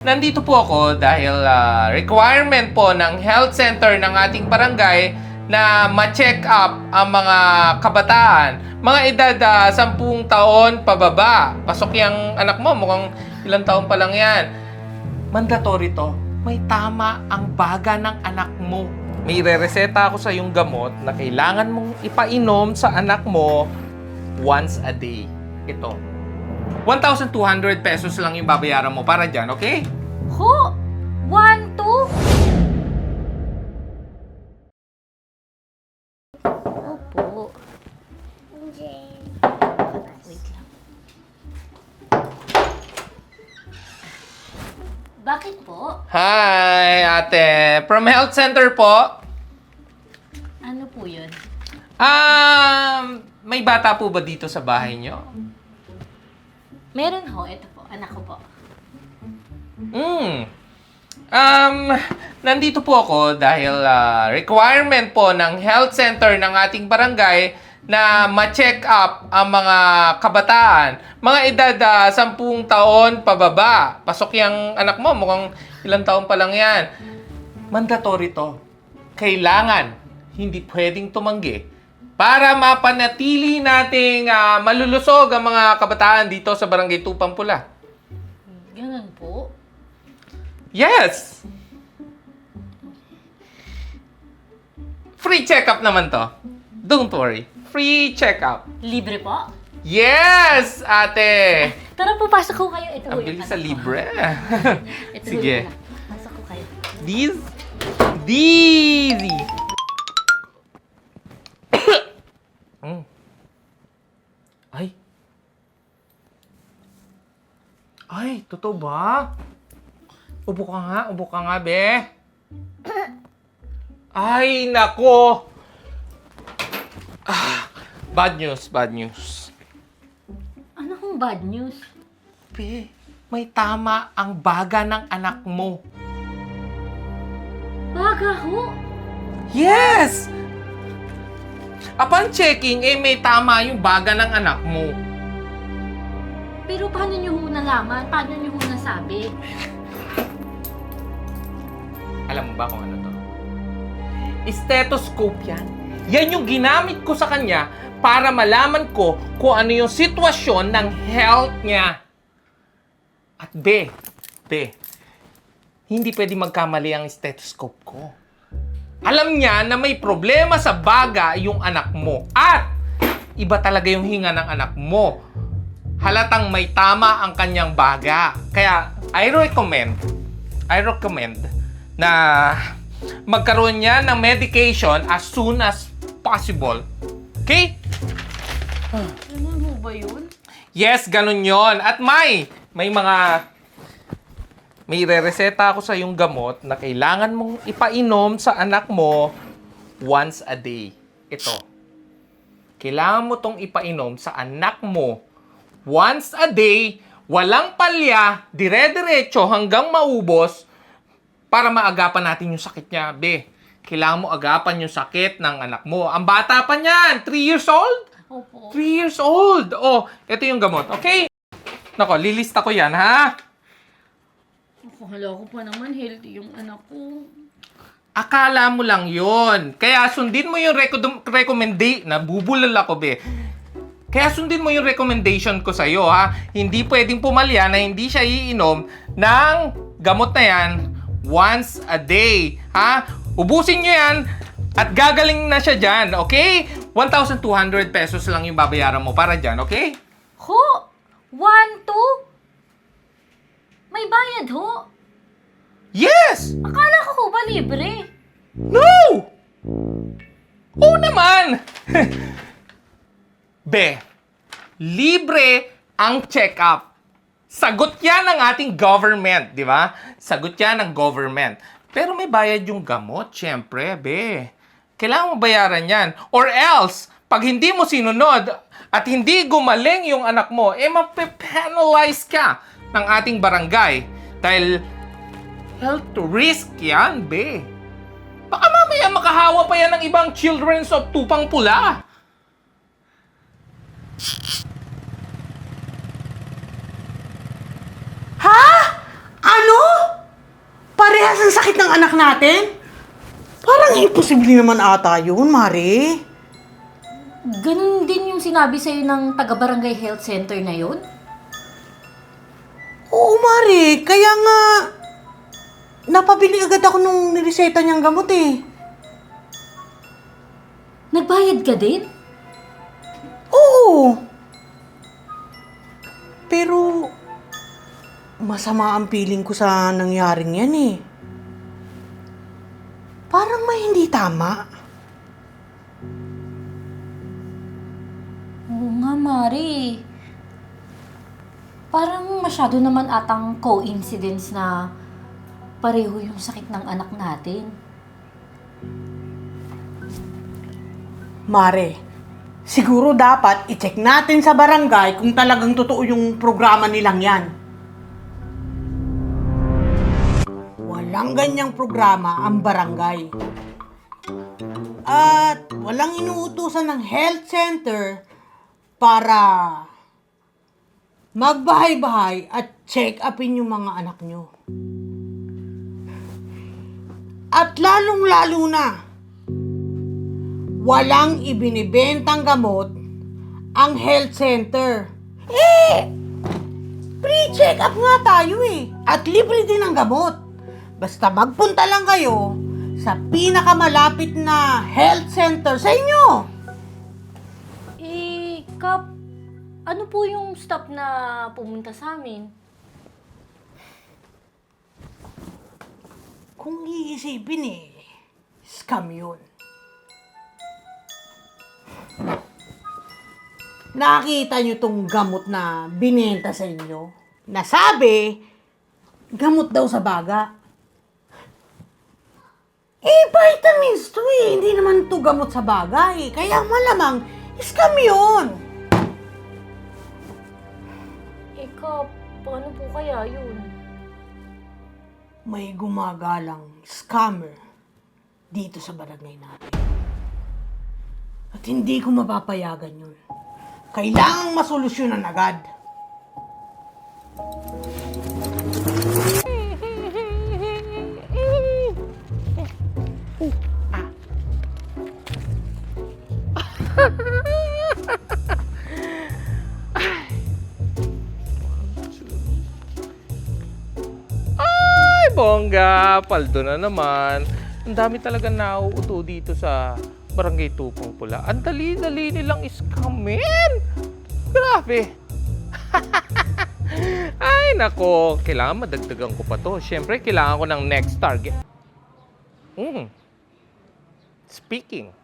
Nandito po ako dahil requirement po ng health center ng ating barangay na ma-check up ang mga kabataan. Mga edad 10 taon pababa. Pasok yung anak mo, mukhang ilang taon pa lang yan. Mandatory to. May tama ang baga ng anak mo. May re-reseta ako sa yung gamot na kailangan mong ipainom sa anak mo once a day. Ito. 1,200 pesos lang yung babayaran mo para dyan, okay? Ho! 1, 2? Opo. Wait lang. Bakit po? Hi, ate. From health center po. Ano po yun? May bata po ba dito sa bahay nyo? Meron ho. Ito po. Anak ko po. Nandito po ako dahil requirement po ng health center ng ating barangay na ma-check up ang mga kabataan. Mga edad 10 taon pababa. Pasok yung anak mo, mukhang ilang taon pa lang yan. Mandatory to. Kailangan. Hindi pwedeng tumanggi. Para mapanatili nating malulusog ang mga kabataan dito sa Barangay Tupang Pula. Ganun po? Yes! Free check-up naman to. Don't worry. Free check-up. Libre po? Yes, ate! Tara po, pasok ko kayo. Ito Ang ho yung bilis sa anak ko. libre. Ito Sige. ho yung anak. Pasok ko kayo. Easy. Ay. Ay, totoo ba? Ubo ka nga, be. Ay, nako. Bad news. Ano kong bad news? Be, may tama ang baga ng anak mo. Baga ho? Yes! Upon checking, may tama yung baga ng anak mo. Pero paano nyo ho nalaman? Paano nyo ho nasabi? Alam mo ba kung ano to? Stethoscope yan. Yan yung ginamit ko sa kanya para malaman ko kung ano yung sitwasyon ng health niya. At hindi pwede magkamali ang stethoscope ko. Alam niya na may problema sa baga yung anak mo. At iba talaga yung hinga ng anak mo. Halatang may tama ang kanyang baga. Kaya I recommend na magkaroon niya ng medication as soon as possible. Okay? Ano ho ba yun? Yes, ganun yon. At may re-reseta ako sa yung gamot na kailangan mong ipainom sa anak mo once a day. Ito. Kailangan mo tong ipainom sa anak mo once a day, walang palya, dire-diretso hanggang maubos para maagapan natin yung sakit niya. Be, kailangan mo agapan yung sakit ng anak mo. Ang bata pa niyan, 3 years old? Opo. 3 years old. Oh, ito yung gamot, okay? Nako, lilista ko yan, ha? Akala ko pa naman healthy yung anak ko. Akala mo lang yon. Kaya sundin mo yung recommendation. Nabubulol ako, be. Kaya sundin mo yung recommendation ko sa'yo, ha? Hindi pwedeng pumalya na hindi siya iinom ng gamot na yan once a day, ha? Ubusin nyo yan at gagaling na siya dyan, okay? 1,200 pesos lang yung babayaran mo para dyan, okay? Ho? 1, 2? May bayad ho? Yes! Akala ko ba libre? No! Oo naman! Be, libre ang check-up. Sagot yan ng ating government, di ba? Sagot yan ng government. Pero may bayad yung gamot, syempre, be. Kailangan mo bayaran yan. Or else, pag hindi mo sinunod at hindi gumaling yung anak mo, mape-penalize ka ng ating barangay. Dahil health risk yan, be. Baka mamaya makahawa pa yan ng ibang children sa Tupang Pula. Ha? Ano Ano? Parehas ang sakit ng anak natin? Parang imposible naman ata yun, Mare. Ganun din yung sinabi sa'yo ng taga-barangay health center na yun? Oo, Mare. Kaya nga, napabili agad ako nung nireseta niyang gamot eh. Nagbayad ka din? Oo. Pero, masama ang feeling ko sa nangyaring yan eh. Parang may hindi tama. Oo nga, Mari. Parang masyado naman atang coincidence na pareho yung sakit ng anak natin. Mare, siguro dapat i-check natin sa barangay kung talagang totoo yung programa nilang yan. Walang ganyang programa ang barangay. At walang inuutusan ng health center para magbahay-bahay at check upin yung mga anak nyo. At lalong-lalo na, walang ibinibentang gamot ang health center. Free check up nga tayo eh. At libre din ang gamot. Basta magpunta lang kayo sa pinakamalapit na health center sa inyo. Kap, ano po yung stop na pumunta sa amin? Kung iisipin eh, scam yun. Nakita nyo tong gamot na binenta sa inyo? Nasabi, gamot daw sa baga. Vitamins to eh. Hindi naman to gamot sa baga eh. Kaya malamang, scam yun. Kap, paano po kaya yun? May gumagalang scammer dito sa barangay natin. At hindi ko mapapayagan yun. Kailangang masolusyonan agad. Ay, bongga! Paldo na naman. Ang dami talaga nauuto dito sa Barangay Tupong Pula. Ang dali-dali nilang iskamin! Grabe! Ay, nako. Kailangan madagdagan ko pa to. Siyempre, kailangan ko ng next target. Speaking.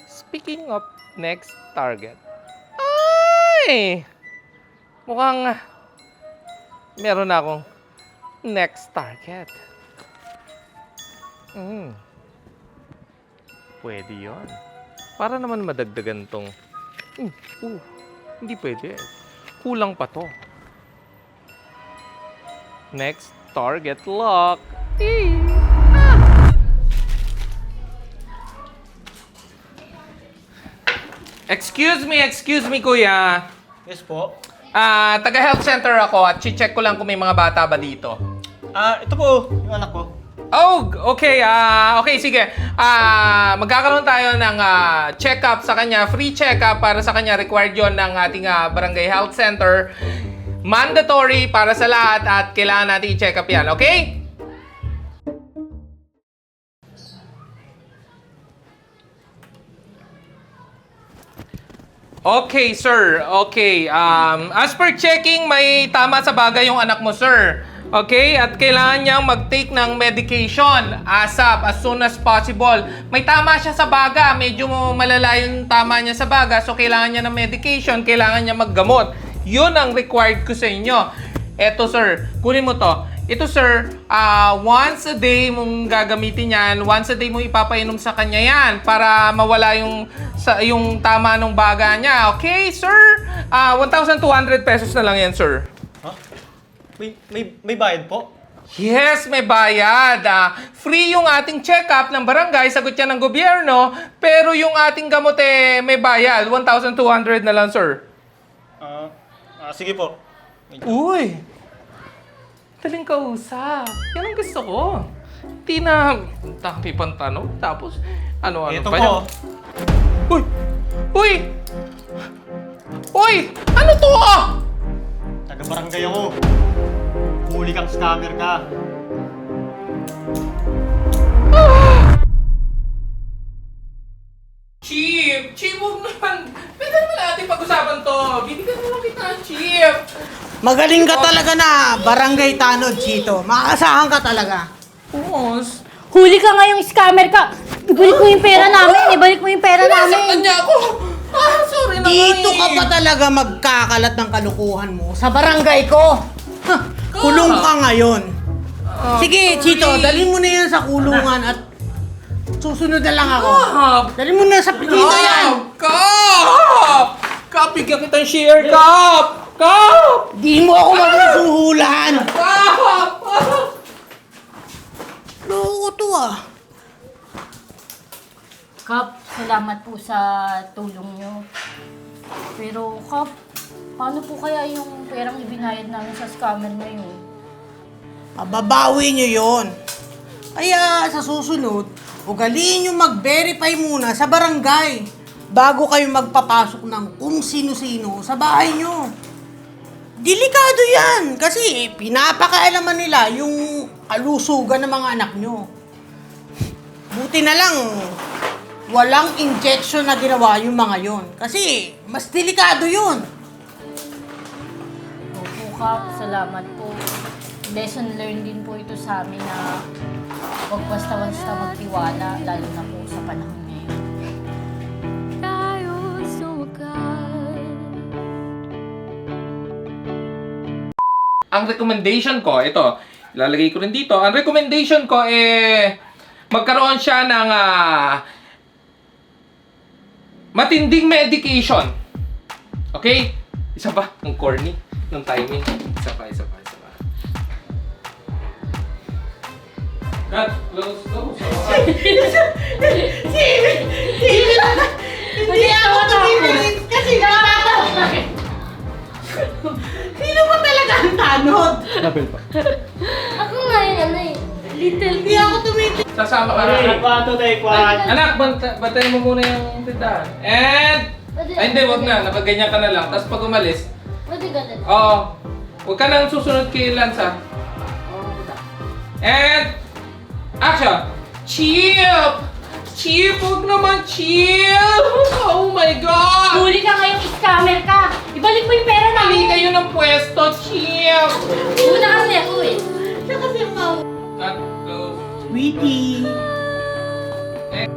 Speaking of next target. Ay! Mukhang meron na akong next target. Pwede yon. Para naman madagdagan tong... hindi pwede. Kulang pa to. Next target lock. Excuse me, kuya. Yes po. Taga-health center ako at check ko lang kung may mga bata ba dito. Ito po, yung anak ko. Oh, okay. Okay, sige. Magkakaroon tayo ng check-up sa kanya. Free check-up para sa kanya. Required yon ng ating barangay health center. Mandatory para sa lahat at kailangan natin i-check up yan. Okay? Okay, sir. Okay. As per checking, may tama sa bagay yung anak mo, sir. Okay? At kailangan niyang mag-take ng medication ASAP, as soon as possible. May tama siya sa baga. Medyo malala yung tama niya sa baga. So, kailangan niya ng medication. Kailangan niya maggamot. Yun ang required ko sa inyo. Eto, sir. Kunin mo to. Ito, sir, once a day mong gagamitin yan, once a day mong ipapainom sa kanya yan para mawala yung tama ng baga niya. Okay, sir? 1,200 pesos na lang yan, sir. Ha? May bayad po? Yes, may bayad. Free yung ating check-up ng barangay, sagot yan ng gobyerno, pero yung ating gamot may bayad. 1,200 na lang, sir. Sige po. Uy! Madaling kausap. Yan ang gusto ko. Hindi na dami pang tanong. Tapos, ano-ano Ito pa po. yan. Uy! Uy! Uy! Ano to? Taga-barangay ako. Huli kang scammer ka. Chief! Chief, huwag naman. Pwede naman natin pag-usapan to. Bibigyan mo lang kita, Chief. Magaling ka talaga na barangay tanod, Chito. Makakasahan ka talaga. Boss. Huli ka ngayong scammer ka! Ibalik mo yung pera namin! Ibalik mo yung pera Sinasaktan namin! niya ako. Sorry na Dito nga ka eh. pa talaga magkakalat ng kalukuhan mo sa barangay ko. Ha, kulong ka ngayon. Sige, sorry. Chito, dalhin mo na yan sa kulungan at susunod na lang ako. Kap! Dalhin mo na sa dito yan. Kap! Kap, bigyan kitang share, Kap! Kap! Di mo ako magsusuhulan. Kap! Loko to ah. Kap, salamat po sa tulong nyo. Pero, Kap, paano po kaya yung perang ibinayad namin sa scammer na yun? Mababawi nyo yon. Kaya sa susunod, ugaliin nyo mag-verify muna sa barangay bago kayo magpapasok ng kung sino-sino sa bahay nyo. Delikado yan kasi pinapakaalaman nila yung kalusugan ng mga anak nyo. Buti na lang, walang injection na ginawa yung mga yon kasi mas delikado yun. Opo, Kap, salamat po. Lesson learned din po ito sa amin na huwag basta-basta magtiwala, lalo na po sa panahon ngayon. Ang recommendation ko, ito, ilalagay ko rin dito. Ang recommendation ko magkaroon siya ng matinding medication. Okay? Isa pa, ang corny ng timing. Isa pa. Cut, close. Hindi ako tumitingin kasi sino ba talaga ang tanod? Ako nga yun, little Hindi ako tumitingin. Sasama ka na. Anak, bantayan mo muna yung tindahan. And, ay hindi, wag na. Nakaganyan ka na lang. Tapos pag umalis, Pwede ganun. huwag ka nang susunod kay Lance, ha? And, action! Chill! Chill! Huwag naman, chill! Oh my God! Huli ka ngayong scammer ka! Ibalik mo yung pera Mali namin! kayo ng pwesto, chill! Una kasi ako eh. Siya kasi Cut, close. Sweetie. And,